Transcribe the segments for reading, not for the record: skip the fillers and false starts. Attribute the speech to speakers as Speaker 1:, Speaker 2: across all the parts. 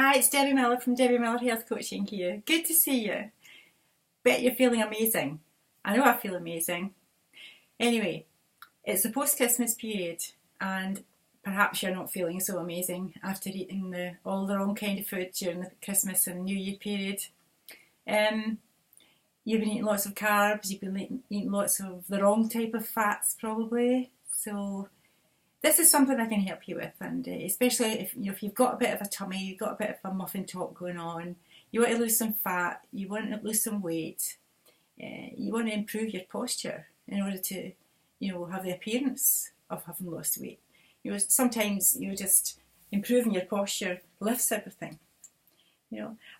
Speaker 1: Hi, it's Debbie Miller from Debbie Miller Health Coaching here. Good to see you. Bet you're feeling amazing. I know I feel amazing. Anyway, it's the post-Christmas period and perhaps you're not feeling so amazing after eating all the wrong kind of food during the Christmas and New Year period. You've been eating lots of carbs, you've been eating lots of the wrong type of fats probably. So this is something I can help you with, and especially if you've got a bit of a tummy, you've got a bit of a muffin top going on, you want to lose some fat, you want to lose some weight, you want to improve your posture in order to, have the appearance of having lost weight. Sometimes just improving your posture lifts everything.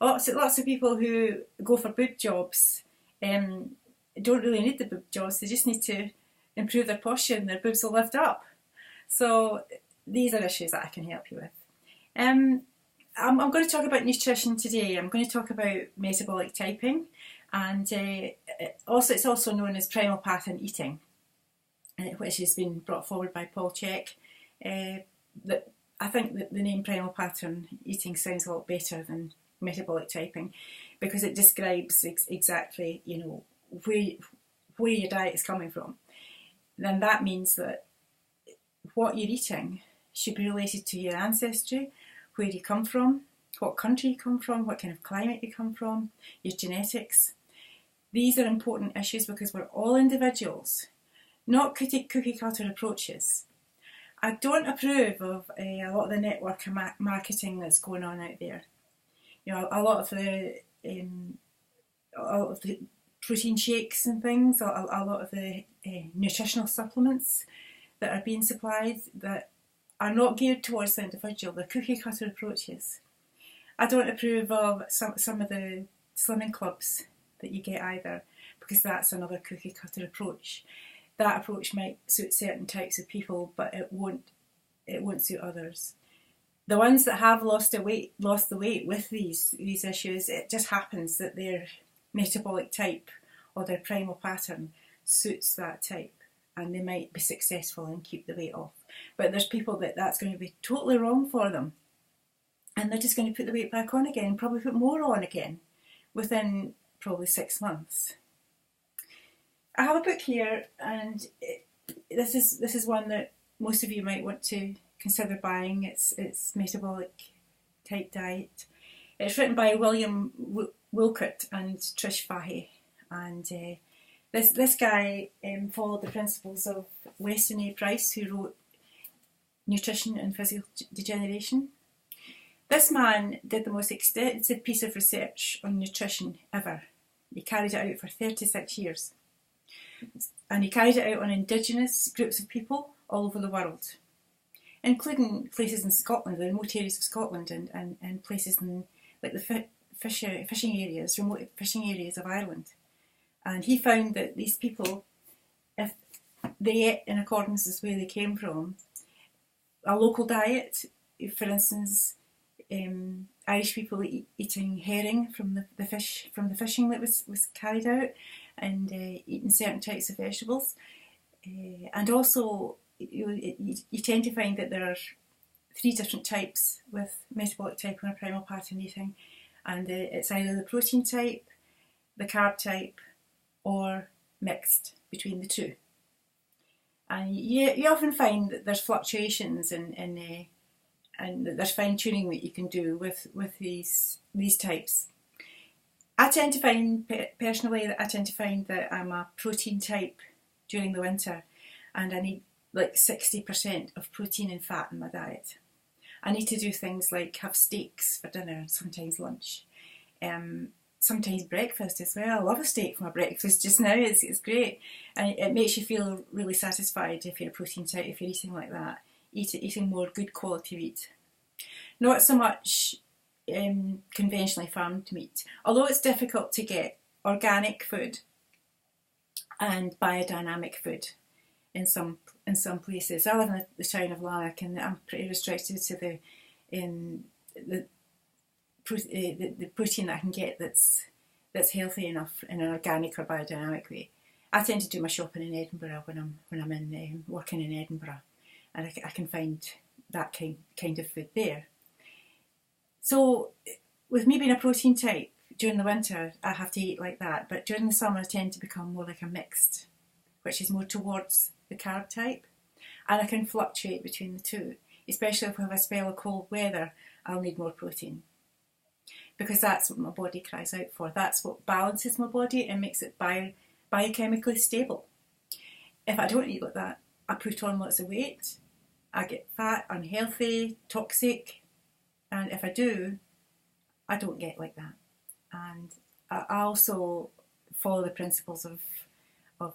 Speaker 1: Lots of people who go for boob jobs don't really need the boob jobs. They just need to improve their posture and their boobs will lift up. So these are issues that I can help you with. I'm going to talk about nutrition today. I'm going to talk about metabolic typing, and it's also known as primal pattern eating, which has been brought forward by Paul Chek. I think that the name primal pattern eating sounds a lot better than metabolic typing, because it describes exactly where your diet is coming from. Then that means that what you're eating should be related to your ancestry, where you come from, what country you come from, what kind of climate you come from, your genetics. These are important issues because we're all individuals, not cookie cutter approaches. I don't approve of a lot of the network marketing that's going on out there. A lot of the protein shakes and things, a lot of the nutritional supplements that are being supplied that are not geared towards the individual. They're cookie cutter approaches. I don't approve of some of the slimming clubs that you get either, because that's another cookie cutter approach. That approach might suit certain types of people, but it won't suit others. The ones that have lost the weight with these issues, it just happens that their metabolic type or their primal pattern suits that type, and they might be successful and keep the weight off. But there's people that's going to be totally wrong for them, and they're just going to put the weight back on again, probably put more on again within probably 6 months. I have a book here, and this is one that most of you might want to consider buying. It's Metabolic Type Diet. It's written by William Wilcott and Trish Fahey, and this guy followed the principles of Weston A. Price, who wrote Nutrition and Physical Degeneration. This man did the most extensive piece of research on nutrition ever. He carried it out for 36 years. And he carried it out on indigenous groups of people all over the world, including places in Scotland, the remote areas of Scotland, and places in like the fishing areas, remote fishing areas of Ireland. And he found that these people, if they ate in accordance with where they came from, a local diet, for instance, Irish people eating herring from the fish from the fishing that was carried out, and eating certain types of vegetables, and also you tend to find that there are 3 different types with metabolic type or primal pattern eating, and it's either the protein type, the carb type, or mixed between the two. And you often find that there's fluctuations and there's fine tuning that you can do with these types. I tend to find that I'm a protein type during the winter, and I need like 60% of protein and fat in my diet. I need to do things like have steaks for dinner and sometimes lunch. Sometimes breakfast as well. I love a steak for my breakfast just now. It's great, and it makes you feel really satisfied if you're a protein type, if you're eating like that, eating more good quality meat. Not so much conventionally farmed meat, although it's difficult to get organic food and biodynamic food in some places. I live in the town of Lanark, and I'm pretty restricted to the protein that I can get that's healthy enough in an organic or biodynamic way. I tend to do my shopping in Edinburgh when I'm in working in Edinburgh, and I can find that kind of food there. So with me being a protein type, during the winter I have to eat like that, but during the summer I tend to become more like a mixed, which is more towards the carb type, and I can fluctuate between the two, especially if I have a spell of cold weather. I'll need more protein because that's what my body cries out for. That's what balances my body and makes it biochemically stable. If I don't eat like that, I put on lots of weight, I get fat, unhealthy, toxic, and if I do, I don't get like that. And I also follow the principles of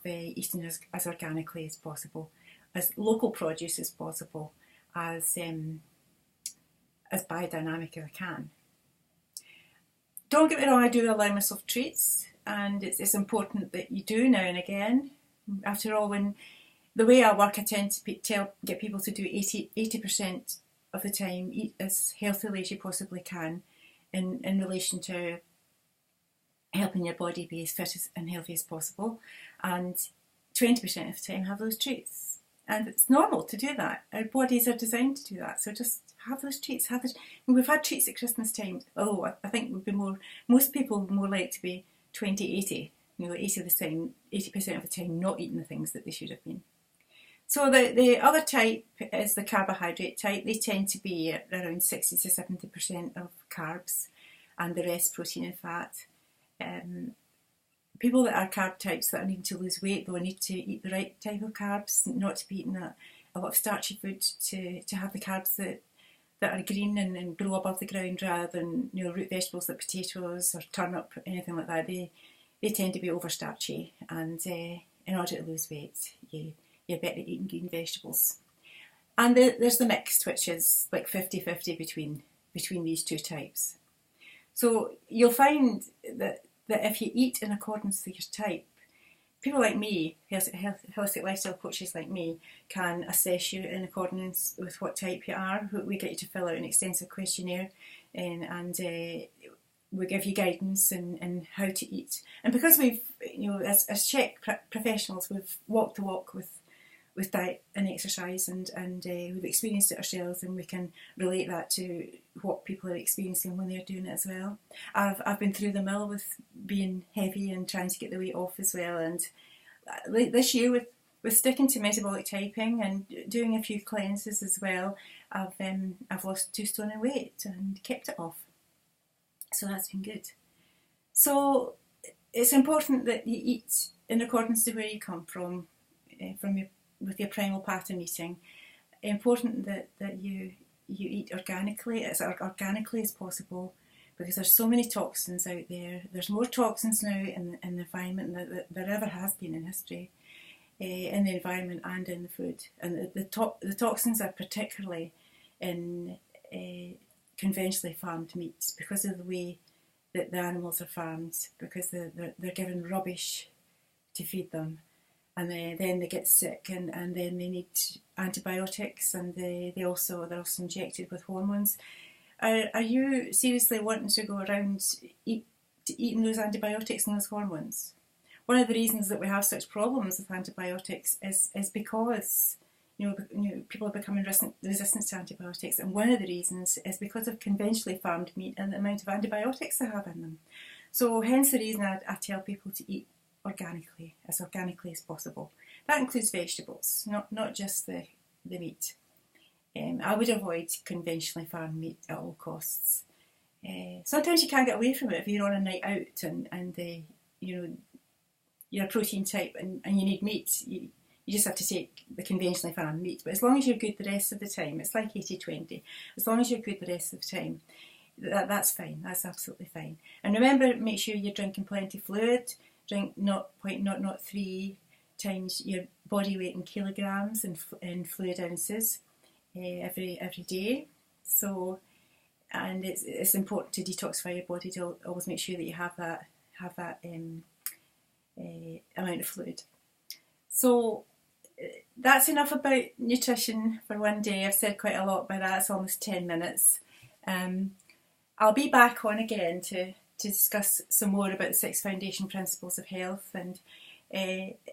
Speaker 1: eating as organically as possible, as local produce as possible, as biodynamic as I can. Don't get me wrong, I do allow myself treats, and it's important that you do now and again. After all, when the way I work, I tend to get people to do 80% of the time eat as healthily as you possibly can in relation to helping your body be as fit and healthy as possible, and 20% of the time have those treats. And it's normal to do that. Our bodies are designed to do that. So just have those treats. We've had treats at Christmas time. Although I think most people would more like to be 20-80. 80% of the time not eating the things that they should have been. So the other type is the carbohydrate type. They tend to be at around 60 to 70% of carbs, and the rest protein and fat. People that are carb types that are needing to lose weight, they'll need to eat the right type of carbs, not to be eating a lot of starchy food, to have the carbs that are green and grow above the ground, rather than root vegetables like potatoes or turnip, anything like that. They tend to be over starchy, and in order to lose weight, you're better eating green vegetables. And there's the mixed, which is like 50-50 between these two types. So you'll find that if you eat in accordance with your type, people like me, holistic lifestyle coaches like me, can assess you in accordance with what type you are. We get you to fill out an extensive questionnaire, and we give you guidance in how to eat. And because we've, as CHEK professionals, we've walked the walk with diet and exercise, and we've experienced it ourselves, and we can relate that to what people are experiencing when they're doing it as well. I've been through the mill with being heavy and trying to get the weight off as well, and this year with sticking to metabolic typing and doing a few cleanses as well, I've lost 2 stone in weight and kept it off. So that's been good. So it's important that you eat in accordance to where you come from with your primal pattern eating. Important that you eat organically, as organically as possible, because there's so many toxins out there. There's more toxins now in the environment than there ever has been in history, in the environment and in the food. And the toxins are particularly in conventionally farmed meats, because of the way that the animals are farmed, because they're given rubbish to feed them. And then they get sick, and then they need antibiotics, and they're also injected with hormones. Are you seriously wanting to go around eating those antibiotics and those hormones? One of the reasons that we have such problems with antibiotics is because people are becoming resistant to antibiotics, and one of the reasons is because of conventionally farmed meat and the amount of antibiotics they have in them. So hence the reason I tell people to eat organically as possible. That includes vegetables, not just the meat. I would avoid conventionally farmed meat at all costs. Sometimes you can't get away from it if you're on a night out and you're a protein type and you need meat. You just have to take the conventionally farmed meat. But as long as you're good the rest of the time, it's like 80-20. As long as you're good the rest of the time, that's fine. That's absolutely fine. And remember, make sure you're drinking plenty of fluid. Drink 0.003 times your body weight in kilograms in fluid ounces every day. So, and it's important to detoxify your body, to always make sure that you have that amount of fluid. So that's enough about nutrition for one day. I've said quite a lot about that. It's almost 10 minutes. I'll be back on again to discuss some more about the 6 foundation principles of health, and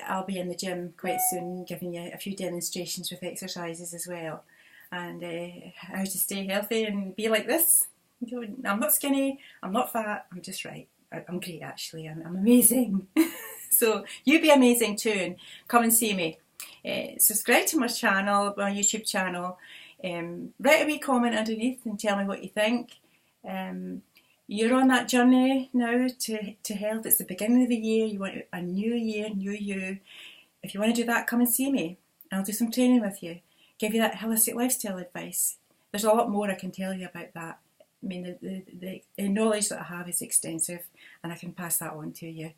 Speaker 1: I'll be in the gym quite soon giving you a few demonstrations with exercises as well, and how to stay healthy and be like this. I'm not skinny, I'm not fat, I'm just right. I'm great actually, I'm amazing. So you be amazing too and come and see me. Subscribe to my channel, my YouTube channel. Write a wee comment underneath and tell me what you think. You're on that journey now to health. It's the beginning of the year. You want a new year, new you. If you want to do that, come and see me. I'll do some training with you. Give you that holistic lifestyle advice. There's a lot more I can tell you about that. I mean, the knowledge that I have is extensive and I can pass that on to you.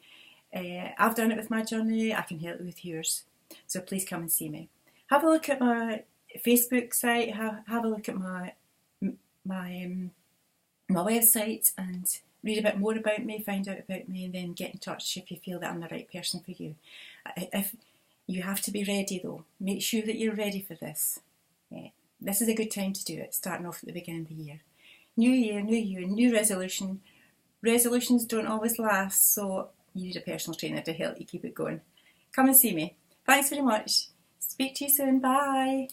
Speaker 1: I've done it with my journey. I can help you with yours. So please come and see me. Have a look at my Facebook site. Have a look at my website and read a bit more about me, find out about me, and then get in touch if you feel that I'm the right person for you. If you have to be ready though, make sure that you're ready for this. This is a good time to do it, starting off at the beginning of the year. New year, new you, new resolution. Resolutions don't always last, so you need a personal trainer to help you keep it going. Come and see me. Thanks very much. Speak to you soon. Bye.